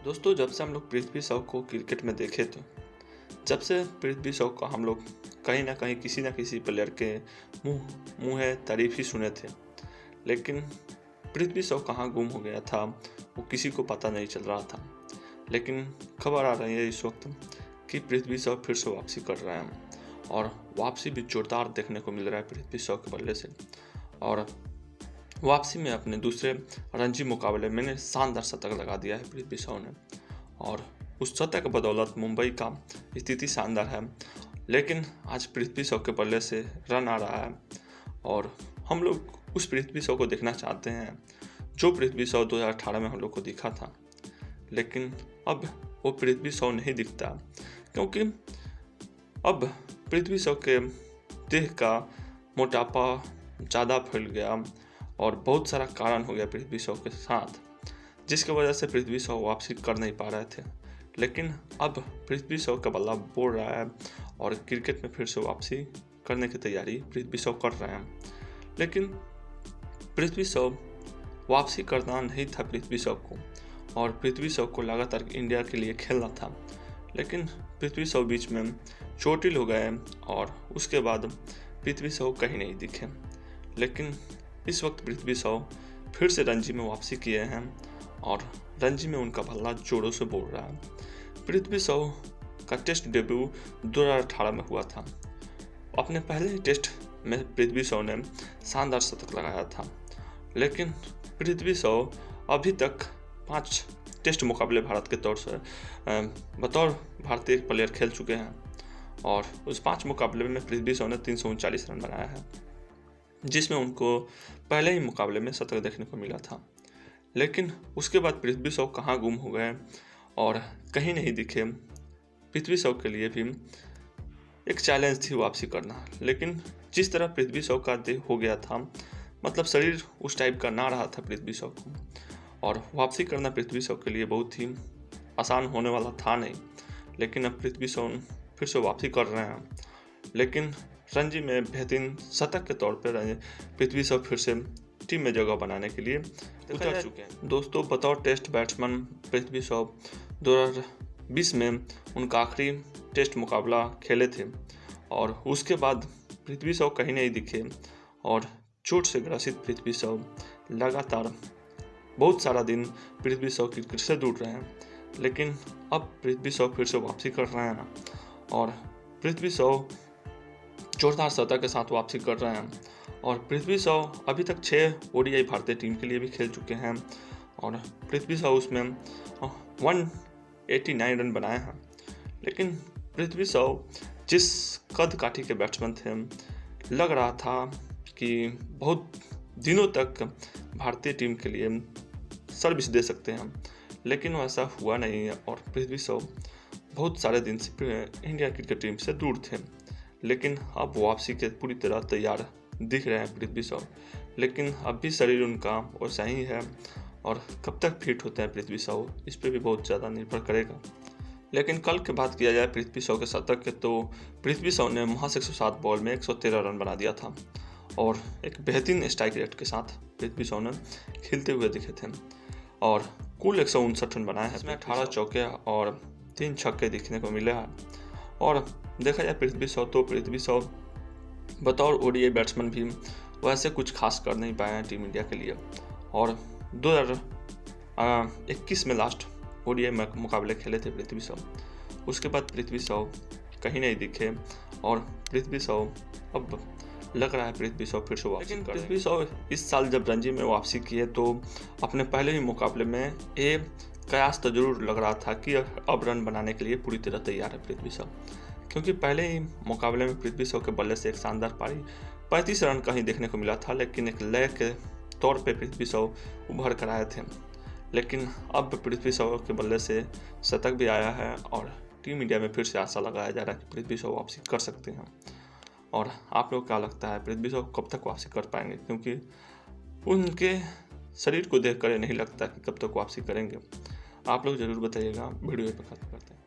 दोस्तों, जब से हम लोग पृथ्वी शॉ को क्रिकेट में देखे थे, जब से पृथ्वी शॉ का हम लोग कहीं ना कहीं किसी न किसी प्लेयर के मुंह मुँहे तारीफ ही सुने थे। लेकिन पृथ्वी शॉ कहाँ गुम हो गया था वो किसी को पता नहीं चल रहा था। लेकिन खबर आ रही है इस वक्त कि पृथ्वी शॉ फिर से वापसी कर रहे हैं और वापसी भी जोरदार देखने को मिल रहा है पृथ्वी शॉ के बल्ले से। और वापसी में अपने दूसरे रणजी मुकाबले में शानदार शतक लगा दिया है पृथ्वी शॉ ने और उस शतक के बदौलत मुंबई का स्थिति शानदार है। लेकिन आज पृथ्वी शॉ के बल्ले से रन आ रहा है और हम लोग उस पृथ्वी शॉ को देखना चाहते हैं जो पृथ्वी शॉ 2018 में हम लोग को दिखा था। लेकिन अब वो पृथ्वी शॉ नहीं दिखता क्योंकि अब पृथ्वी शॉ के देह का मोटापा ज़्यादा फैल गया और बहुत सारा कारण हो गया पृथ्वी शॉ के साथ, जिसकी वजह से पृथ्वी शॉ वापसी कर नहीं पा रहे थे। लेकिन अब पृथ्वी शॉ का बल्ला बोल रहा है और क्रिकेट में फिर से वापसी करने की तैयारी पृथ्वी शॉ कर रहे हैं। लेकिन पृथ्वी शॉ वापसी करना नहीं था पृथ्वी शॉ को और पृथ्वी शॉ को लगातार इंडिया के लिए खेलना था। लेकिन पृथ्वी शॉ बीच में चोटिल हो गए और उसके बाद पृथ्वी शॉ कहीं नहीं दिखे। लेकिन इस वक्त पृथ्वी शॉ फिर से रणजी में वापसी किए हैं और रणजी में उनका बल्ला जोरों से बोल रहा है। पृथ्वी शॉ का टेस्ट डेब्यू 2018 में हुआ था। अपने पहले ही टेस्ट में पृथ्वी शॉ ने शानदार शतक लगाया था। लेकिन पृथ्वी शॉ अभी तक 5 टेस्ट मुकाबले भारत के तौर से बतौर भारतीय प्लेयर खेल चुके हैं और उस 5 मुकाबले में पृथ्वी शॉ ने 339 रन बनाया है, जिसमें उनको पहले ही मुकाबले में शतक देखने को मिला था। लेकिन उसके बाद पृथ्वी शॉ कहाँ गुम हो गए और कहीं नहीं दिखे। पृथ्वी शॉ के लिए भी एक चैलेंज थी वापसी करना। लेकिन जिस तरह पृथ्वी शॉ का देह हो गया था, मतलब शरीर उस टाइप का ना रहा था पृथ्वी शॉ को, और वापसी करना पृथ्वी शॉ के लिए बहुत ही आसान होने वाला था नहीं। लेकिन अब पृथ्वी शॉ फिर से वापसी कर रहे हैं। लेकिन रणजी में बेहतरीन शतक के तौर पर पृथ्वी शॉ फिर से टीम में जगह बनाने के लिए उतर चुके हैं। दोस्तों, बतौर टेस्ट बैट्समैन पृथ्वी शॉ 2020 में उनका आखिरी टेस्ट मुकाबला खेले थे और उसके बाद पृथ्वी शॉ कहीं नहीं दिखे और चोट से ग्रसित पृथ्वी शॉ लगातार बहुत सारा दिन पृथ्वी शॉ क्रिकेट से दूर रहे हैं। लेकिन अब पृथ्वी शॉ फिर से वापसी कर रहे हैं और पृथ्वी शॉ जोरदार शतक के साथ वापसी कर रहे हैं और पृथ्वी शॉ अभी तक 6 ओडीआई भारतीय टीम के लिए भी खेल चुके हैं और पृथ्वी शॉ उसमें 189 रन बनाए हैं। लेकिन पृथ्वी शॉ जिस कद काठी के बैट्समैन थे, लग रहा था कि बहुत दिनों तक भारतीय टीम के लिए सर्विस दे सकते हैं। लेकिन वैसा हुआ नहीं है और पृथ्वी शॉ बहुत सारे दिन से इंडिया क्रिकेट टीम से दूर थे। लेकिन अब वापसी के पूरी तरह तैयार दिख रहे हैं पृथ्वी शॉ। लेकिन अब भी शरीर उनका वैसा ही है और कब तक फिट होते हैं पृथ्वी शॉ, इस पर भी बहुत ज़्यादा निर्भर करेगा। लेकिन कल की बात किया जाए पृथ्वी शॉ के शतक के, तो पृथ्वी शॉ ने महज 107 बॉल में 113 रन बना दिया था और एक बेहतरीन स्ट्राइक रेट के साथ पृथ्वी शॉ ने खेलते हुए दिखे थे और कुल 159 रन बनाए हैं। इसमें 18 चौके और 3 छक्के दिखने को मिले हैं। और देखा जाए पृथ्वी शॉ बतौर ओडीआई बैट्समैन भी वैसे कुछ खास कर नहीं पाए हैं टीम इंडिया के लिए और 2021 में लास्ट ओडीआई मुकाबले खेले थे पृथ्वी शॉ। उसके बाद पृथ्वी शॉ कहीं नहीं दिखे और पृथ्वी शॉ अब लग रहा है पृथ्वी शॉ फिर से वापसी। लेकिन पृथ्वी शॉ इस साल जब रणजी में वापसी किए तो अपने पहले ही मुकाबले में कयास तो जरूर लग रहा था कि अब रन बनाने के लिए पूरी तरह तैयार है पृथ्वी शॉ, क्योंकि पहले ही मुकाबले में पृथ्वी शॉ के बल्ले से एक शानदार पारी 35 रन का ही देखने को मिला था। लेकिन एक लय के तौर पे पृथ्वी शॉ उभर कर आए थे। लेकिन अब पृथ्वी शॉ के बल्ले से शतक भी आया है और टीम इंडिया में फिर से आशा लगाया जा रहा है कि पृथ्वी शॉ वापसी कर सकते हैं। और आप लोग क्या लगता है पृथ्वी शॉ कब तक वापसी कर पाएंगे? क्योंकि उनके शरीर को देख कर नहीं लगता कि कब तक वापसी करेंगे। आप लोग ज़रूर बताइएगा। वीडियो पे खत्म करते हैं।